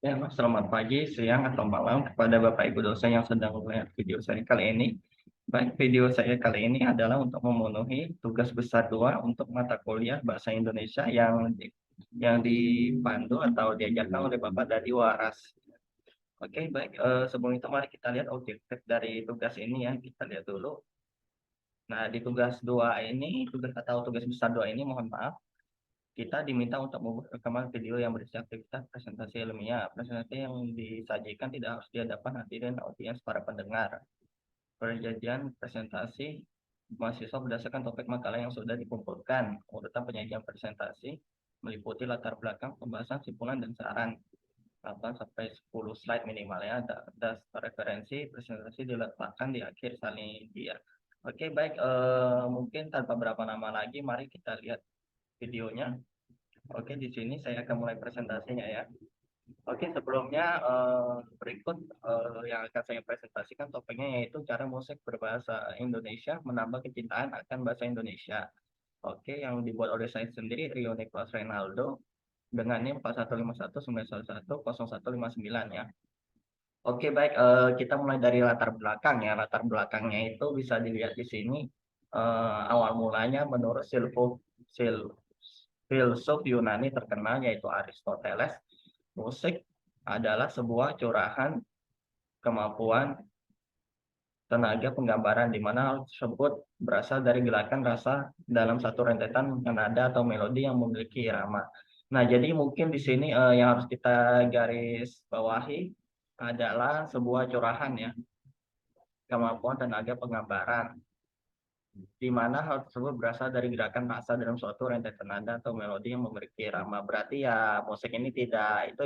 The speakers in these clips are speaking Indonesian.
Ya, Mas, selamat pagi, siang, atau malam kepada Bapak Ibu dosen yang sedang melihat video saya kali ini. Baik, video saya kali ini adalah untuk memenuhi tugas besar 2 untuk mata kuliah Bahasa Indonesia yang dipandu atau diajarkan oleh Bapak Dadi Waras. Oke, baik, sebelum itu mari kita lihat objektif dari tugas ini ya, kita lihat dulu. Nah, di tugas 2 ini, tugas besar 2 ini, mohon maaf, kita diminta untuk membuat rekaman video yang berisi aktivitas presentasi ilmiah. Presentasi yang disajikan tidak harus di hadapan hadirin audiens para pendengar. Perjanjian presentasi mahasiswa berdasarkan topik makalah yang sudah dikumpulkan. Urutan penyajian presentasi meliputi latar belakang, pembahasan, simpulan, dan saran. 8 sampai 10 slide minimal ya. Daftar referensi presentasi diletakkan di akhir salin dia. Oke, baik. Mungkin tanpa berapa lama lagi, mari kita lihat videonya. Oke, di sini saya akan mulai presentasinya ya. Oke, sebelumnya berikut yang akan saya presentasikan topiknya yaitu cara musik berbahasa Indonesia menambah kecintaan akan bahasa Indonesia. Oke, yang dibuat oleh saya sendiri, Rio Nicholas Reynaldo, dengan NIM 4151910159 ya. Oke, baik, kita mulai dari latar belakang ya. Latar belakangnya itu bisa dilihat di sini. Awal mulanya menurut filsuf Yunani terkenal yaitu Aristoteles, musik adalah sebuah curahan kemampuan tenaga penggambaran di mana hal tersebut berasal dari gerakan rasa dalam satu rentetan nada atau melodi yang memiliki irama. Nah, jadi mungkin di sini yang harus kita garis bawahi adalah sebuah curahan ya, kemampuan tenaga penggambaran di mana hal tersebut berasal dari gerakan rasa dalam suatu rentetan nada atau melodi yang memiliki irama. Berarti ya musik ini tidak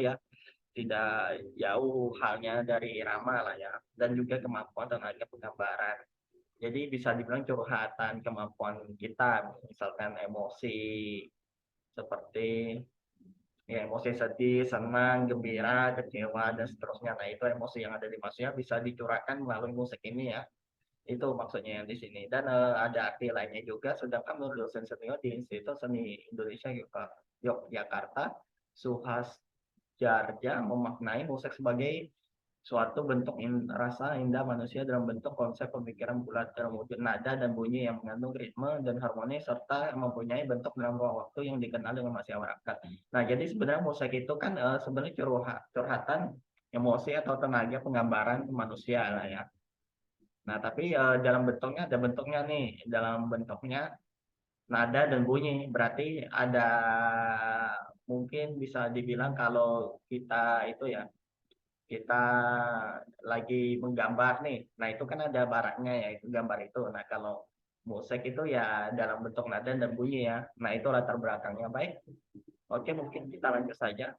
jauh halnya dari irama lah ya, dan juga kemampuan tenaga penggambaran. Jadi bisa dibilang curhatan kemampuan kita, misalkan emosi seperti ya emosi sedih, senang, gembira, kecewa, dan seterusnya. Nah, itu emosi yang ada di manusia bisa dicurahkan melalui musik ini ya. Itu maksudnya yang di sini. Dan ada arti lainnya juga, sedangkan menurut dosen senior di Institut Seni Indonesia Yogyakarta, Suhas Jarja memaknai musik sebagai suatu bentuk rasa indah manusia dalam bentuk konsep pemikiran bulat dalam wujud nada dan bunyi yang mengandung ritme dan harmoni serta mempunyai bentuk dalam ruang waktu yang dikenal dengan masyarakat. Nah, jadi sebenarnya musik itu kan sebenarnya curhatan emosi atau tenaga penggambaran manusia lah ya. Nah, tapi dalam bentuknya ada bentuknya nih, dalam bentuknya nada dan bunyi. Berarti ada mungkin bisa dibilang kalau kita itu ya, kita lagi menggambar nih. Nah, itu kan ada barangnya ya, itu gambar itu. Nah, kalau musik itu ya dalam bentuk nada dan bunyi ya. Nah, itu latar belakangnya. Baik. Oke, mungkin kita lanjut saja.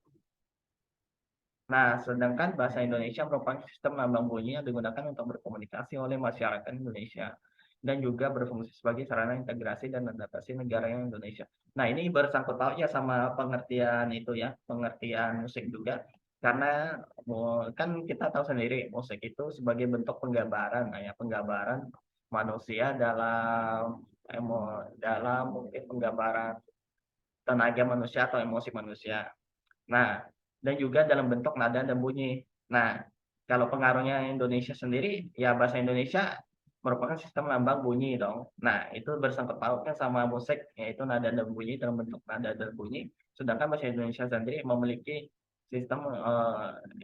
Nah, sedangkan bahasa Indonesia merupakan sistem lambang bunyi yang digunakan untuk berkomunikasi oleh masyarakat Indonesia dan juga berfungsi sebagai sarana integrasi dan adaptasi negara yang Indonesia. Nah, ini bersangkut pautnya sama pengertian itu ya, pengertian musik juga. Karena kan kita tahu sendiri musik itu sebagai bentuk penggambaran, nah ya penggambaran manusia dalam mungkin penggambaran tenaga manusia atau emosi manusia. Nah, dan juga dalam bentuk nada dan bunyi. Nah, kalau pengaruhnya Indonesia sendiri, ya bahasa Indonesia merupakan sistem lambang bunyi dong. Nah, itu bersangkut pautnya sama musik, yaitu nada dan bunyi dalam bentuk nada dan bunyi. Sedangkan bahasa Indonesia sendiri memiliki sistem,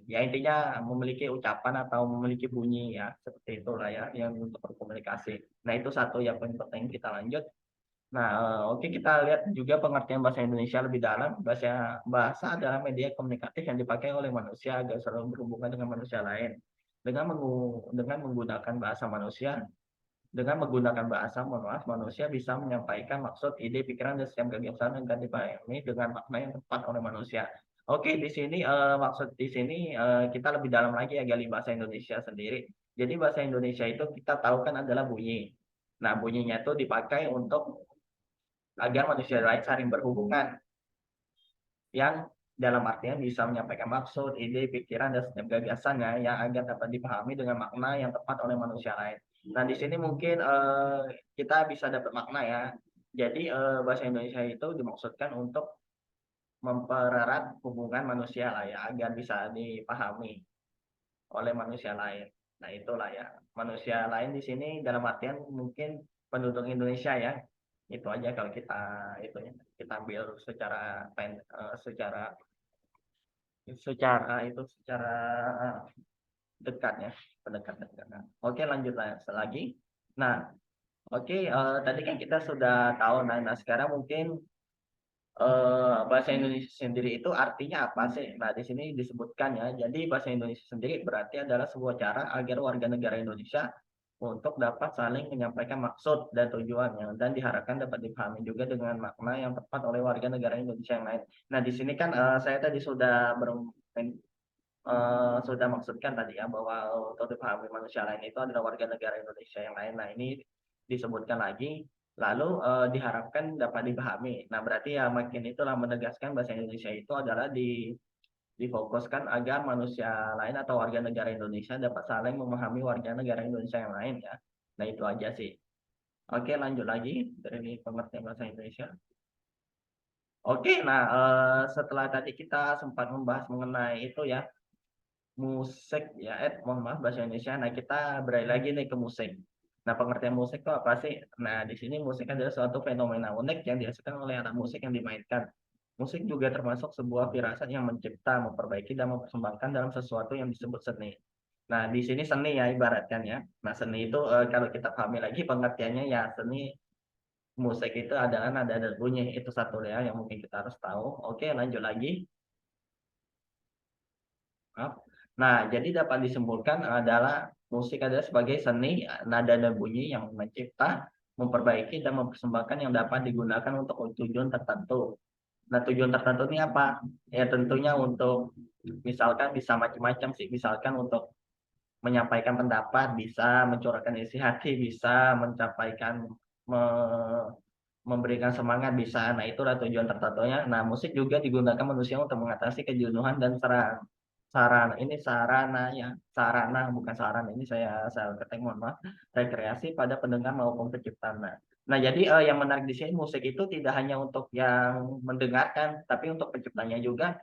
ya intinya memiliki ucapan atau memiliki bunyi ya, seperti itulah ya, yang untuk berkomunikasi. Nah, itu satu yang paling penting. Kita lanjut. Nah, oke, kita lihat juga pengertian bahasa Indonesia lebih dalam. Bahasa adalah media komunikatif yang dipakai oleh manusia agar selalu berhubungan dengan manusia lain. Dengan menggunakan bahasa manusia, dengan menggunakan bahasa, mohon maaf, manusia bisa menyampaikan maksud, ide, pikiran, dan setiap gagasan agar dipahami dengan makna yang tepat oleh manusia. Oke, di sini maksud di sini kita lebih dalam lagi ya gali bahasa Indonesia sendiri. Jadi bahasa Indonesia itu kita tahu kan adalah bunyi. Nah, bunyinya itu dipakai untuk agar manusia lain saling berhubungan yang dalam artian bisa menyampaikan maksud, ide, pikiran, dan setiap gagasannya yang agar dapat dipahami dengan makna yang tepat oleh manusia lain. Nah, di sini mungkin kita bisa dapat makna ya. Jadi bahasa Indonesia itu dimaksudkan untuk mempererat hubungan manusia lah ya, agar bisa dipahami oleh manusia lain. Nah, itulah ya, manusia lain di sini dalam artian mungkin penduduk Indonesia ya. Itu aja kalau kita itunya, kita ambil secara secara secara dekatnya, pendekatan. Oke, lanjut lagi. Nah, oke, tadi kan kita sudah tahu, nah sekarang mungkin bahasa Indonesia sendiri itu artinya apa sih? Nah, di sini disebutkan ya, jadi bahasa Indonesia sendiri berarti adalah sebuah cara agar warga negara Indonesia untuk dapat saling menyampaikan maksud dan tujuannya, dan diharapkan dapat dipahami juga dengan makna yang tepat oleh warga negara Indonesia yang lain. Nah, di sini kan saya tadi sudah maksudkan tadi ya, bahwa untuk dipahami manusia lain itu adalah warga negara Indonesia yang lain. Nah, ini disebutkan lagi, lalu diharapkan dapat dipahami. Nah, berarti ya makin itulah menegaskan bahasa Indonesia itu adalah difokuskan agar manusia lain atau warga negara Indonesia dapat saling memahami warga negara Indonesia yang lain ya. Nah, itu aja sih. Oke, lanjut lagi dari pengertian bahasa Indonesia. Oke, nah setelah tadi kita sempat membahas mengenai itu ya, musik ya, mohon maaf bahasa Indonesia. Nah, kita beralih lagi nih ke musik. Nah, pengertian musik itu apa sih? Nah, di sini musik adalah suatu fenomena unik yang dihasilkan oleh alat musik yang dimainkan. Musik juga termasuk sebuah firasat yang mencipta, memperbaiki, dan mempersembahkan dalam sesuatu yang disebut seni. Nah, di sini seni ya ibaratkan ya. Nah, seni itu kalau kita pahami lagi pengertiannya ya, seni musik itu adalah nada dan bunyi. Itu satu ya yang mungkin kita harus tahu. Oke, lanjut lagi. Maaf. Nah, jadi dapat disimpulkan adalah musik adalah sebagai seni, nada dan bunyi yang mencipta, memperbaiki, dan mempersembahkan yang dapat digunakan untuk tujuan tertentu. Nah, tujuan tertentu ini apa? Ya tentunya untuk misalkan bisa macam-macam sih. Misalkan untuk menyampaikan pendapat, bisa mencurahkan isi hati, bisa me- memberikan semangat, bisa. Nah, itulah tujuan tertentunya. Nah, musik juga digunakan manusia untuk mengatasi kejenuhan dan sarana bukan sarana, ini saya ketik, mohon maaf, rekreasi pada pendengar maupun pencipta. Nah, jadi, yang menarik di sini musik itu tidak hanya untuk yang mendengarkan, tapi untuk penciptanya juga,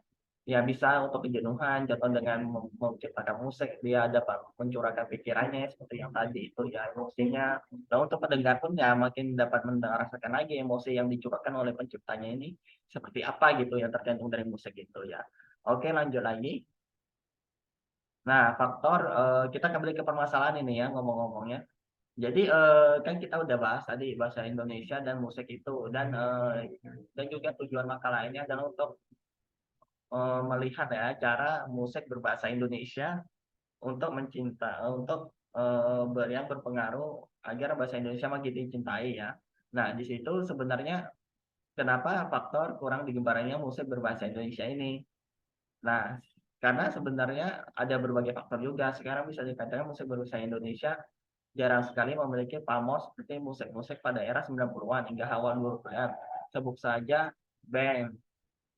ya bisa untuk kejenuhan, contoh dengan menciptakan musik, dia dapat mencurahkan pikirannya seperti yang tadi itu ya, emosinya. Nah, untuk pendengar pun ya makin dapat merasakan lagi emosi yang dicurahkan oleh penciptanya ini seperti apa gitu ya, tergantung dari musik itu ya. Oke, lanjut lagi. Nah, faktor, kita kembali ke permasalahan ini ya, ngomong-ngomongnya. Jadi, kan kita udah bahas tadi bahasa Indonesia dan musik itu, dan juga tujuan makalah ini adalah untuk, melihat ya cara musik berbahasa Indonesia untuk untuk, yang berpengaruh agar bahasa Indonesia makin dicintai ya. Nah, di situ sebenarnya kenapa faktor kurang digembaranya musik berbahasa Indonesia ini. Nah, karena sebenarnya ada berbagai faktor juga. Sekarang bisa dikatakan musik berbahasa Indonesia jarang sekali memiliki pamor seperti musik-musik pada era 90-an hingga awal 2000-an. Sebut saja band,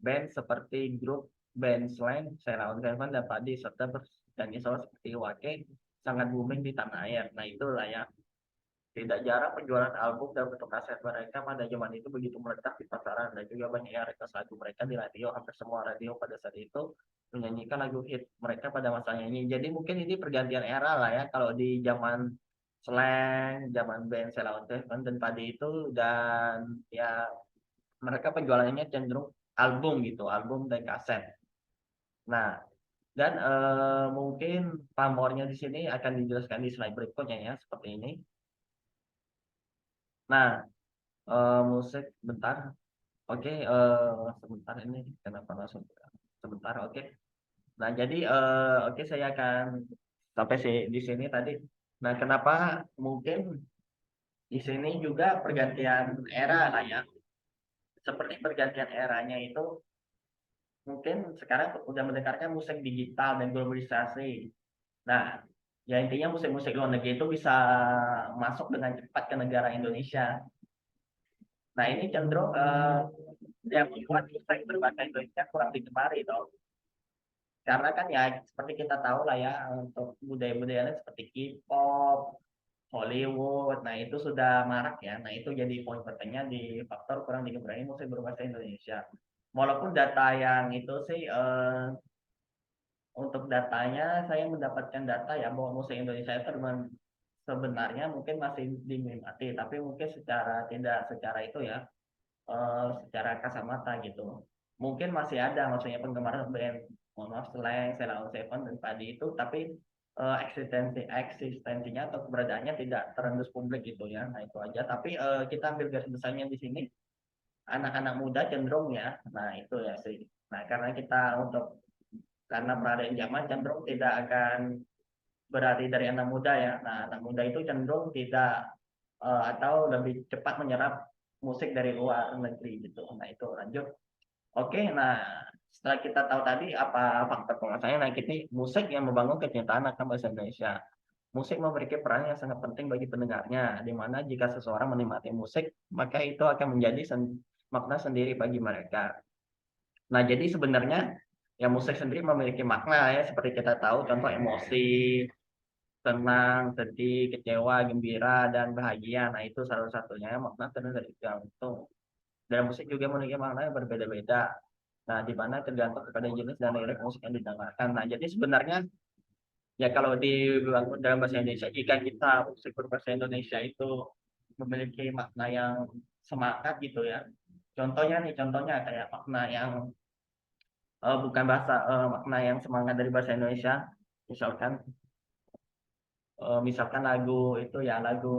band seperti grup band Slank, Sheila on 7, dan Padi, serta penyanyi solo seperti Wake sangat booming di tanah air. Nah, itulah ya. Tidak jarang penjualan album dan bentuk kaset mereka pada zaman itu begitu meledak di pasaran, dan juga banyak yang request lagu mereka di radio. Hampir semua radio pada saat itu menyanyikan lagu hit mereka pada masanya ini. Jadi mungkin ini pergantian era lah ya, kalau di zaman Slang, zaman band Sheila on 7 dan Padi itu, dan ya mereka penjualannya cenderung album gitu, album dan kaset. Nah, dan mungkin pamornya di sini akan dijelaskan di slide berikutnya ya, seperti ini. Nah, musik bentar, oke, sebentar ini kenapa langsung sebentar, oke. Nah, jadi, oke, saya akan sampai di sini tadi. Nah, kenapa mungkin di sini juga pergantian era lah ya, seperti pergantian eranya itu mungkin sekarang udah mendengarkan musik digital dan globalisasi. Nah, ya intinya musik-musik luar negeri itu bisa masuk dengan cepat ke negara Indonesia. Nah, ini cenderung, yang membuat musik berbahasa Indonesia kurang digemari dong. Karena kan ya seperti kita tahu lah ya, untuk budaya-budaya lain seperti K-pop, Hollywood, nah itu sudah marak ya. Nah, itu jadi poin pentingnya di faktor kurang digemari musik berbahasa Indonesia. walaupun data yang itu sih, untuk datanya saya mendapatkan data ya bahwa musik Indonesia itu sebenarnya mungkin masih diminati, tapi mungkin tidak secara itu ya, secara kasat mata gitu. Mungkin masih ada maksudnya penggemar band, mohon maaf, Slank, Sheila on 7 dan Padi itu, tapi eksistensinya atau keberadaannya tidak terendus publik gitu ya. Nah itu aja. Tapi kita ambil garis besarnya di sini, anak-anak muda cenderung ya. Nah itu ya sih. Nah karena peradaan zaman cenderung tidak akan berarti dari anak muda ya. Nah anak muda itu cenderung tidak, atau lebih cepat menyerap musik dari luar negeri gitu. Nah itu lanjut. Oke, nah setelah kita tahu tadi apa faktor penguasanya, nah ini musik yang membangun kecintaan akan bahasa Indonesia. Musik memiliki peran yang sangat penting bagi pendengarnya, di mana jika seseorang menikmati musik, maka itu akan menjadi makna sendiri bagi mereka. Nah, jadi sebenarnya ya musik sendiri memiliki makna ya, seperti kita tahu contoh emosi, senang, sedih, kecewa, gembira, dan bahagia. Nah, itu salah satunya makna tergantung. Dan musik juga memiliki makna yang berbeda-beda. Nah, di mana tergantung kepada jenis dan lirik musik yang didengarkan. Nah, jadi sebenarnya ya kalau dibangun dalam bahasa Indonesia, jika kita musik berbahasa Indonesia itu memiliki makna yang semangat gitu ya. Contohnya kayak makna yang makna yang semangat dari bahasa Indonesia. Misalkan misalkan lagu itu ya, lagu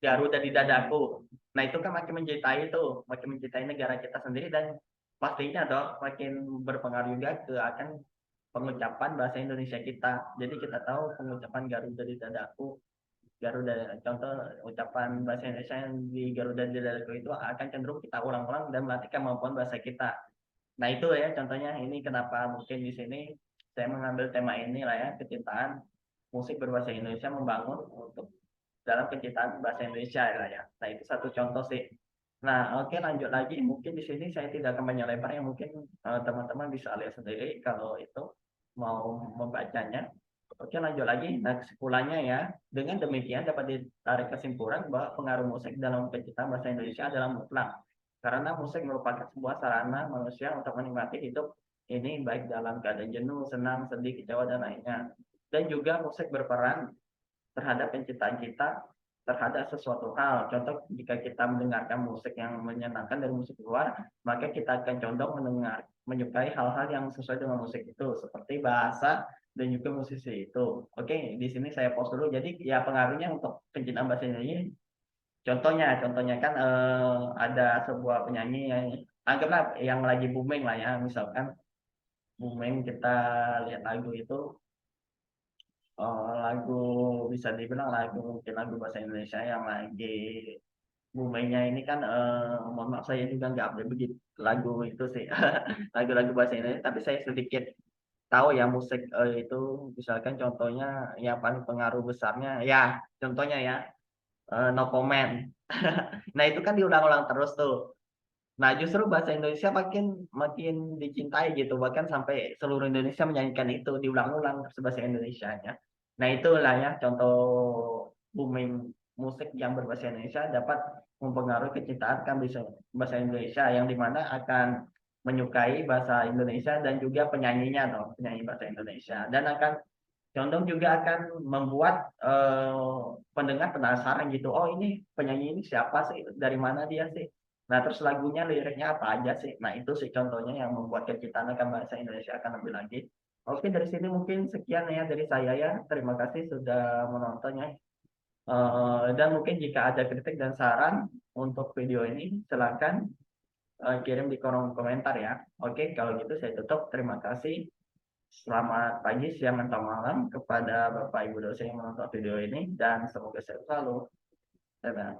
Garuda di Dadaku. Nah, itu kan makin mencintai negara kita sendiri, dan pastinya dong makin berpengaruh juga akan pengucapan bahasa Indonesia kita. Jadi kita tahu pengucapan Garuda di Dadaku, Garuda contoh ucapan bahasa Indonesia yang di Garuda di Dadaku itu akan cenderung kita ulang-ulang dan melatih kemampuan bahasa kita. Nah, itu ya contohnya, ini kenapa mungkin di sini saya mengambil tema ini lah ya, kecintaan musik berbahasa Indonesia membangun untuk dalam kecintaan bahasa Indonesia lah ya. Nah, itu satu contoh sih. Nah, oke, lanjut lagi. Mungkin di sini saya tidak akan banyak lebar, yang mungkin teman-teman bisa lihat sendiri kalau itu mau membacanya. Oke, lanjut lagi. Nah, kesimpulannya ya, dengan demikian dapat ditarik kesimpulan bahwa pengaruh musik dalam penciptaan bahasa Indonesia adalah mutlak. Karena musik merupakan sebuah sarana manusia untuk menikmati hidup ini baik dalam keadaan jenuh, senang, sedih, kecewa, dan lainnya. Dan juga musik berperan terhadap penciptaan kita terhadap sesuatu hal. Contoh, jika kita mendengarkan musik yang menyenangkan dari musik luar, maka kita akan condong menyukai hal-hal yang sesuai dengan musik itu, seperti bahasa dan juga musisi itu. Oke, di sini saya pause dulu. Jadi ya pengaruhnya untuk penciptaan bahasa Indonesia. Contohnya kan ada sebuah penyanyi yang anggaplah yang lagi booming lah ya, misalkan booming, kita lihat lagu itu, lagu bisa dibilang mungkin lagu bahasa Indonesia yang lagi booming-nya ini kan, mohon maaf saya juga nggak update begitu lagu itu sih, lagu-lagu bahasa Indonesia, tapi saya sedikit tahu ya musik, itu misalkan contohnya yang paling pengaruh besarnya ya, contohnya ya, No Comment. Nah, itu kan diulang-ulang terus tuh. Nah, justru bahasa Indonesia makin makin dicintai gitu, bahkan sampai seluruh Indonesia menyanyikan itu, diulang-ulang terus bahasa Indonesianya. Nah, itulah ya contoh booming musik yang berbahasa Indonesia dapat mempengaruhi kecintaan kan bisa bahasa Indonesia, yang dimana akan menyukai bahasa Indonesia dan juga penyanyinya dong, penyanyi bahasa Indonesia, dan akan condong juga akan membuat pendengar penasaran gitu. Oh, ini penyanyi ini siapa sih? Dari mana dia sih? Nah, terus lagunya, liriknya apa aja sih? Nah, itu sih contohnya yang membuat kecintaan akan bahasa Indonesia akan lebih lagi. Oke, dari sini mungkin sekian ya dari saya ya. Terima kasih sudah menontonnya. Dan mungkin jika ada kritik dan saran untuk video ini, silakan kirim di kolom komentar ya. Oke, kalau gitu saya tutup. Terima kasih. Selamat pagi, siang, atau malam kepada Bapak Ibu dosen yang menonton video ini, dan semoga sehat selalu. Dadah.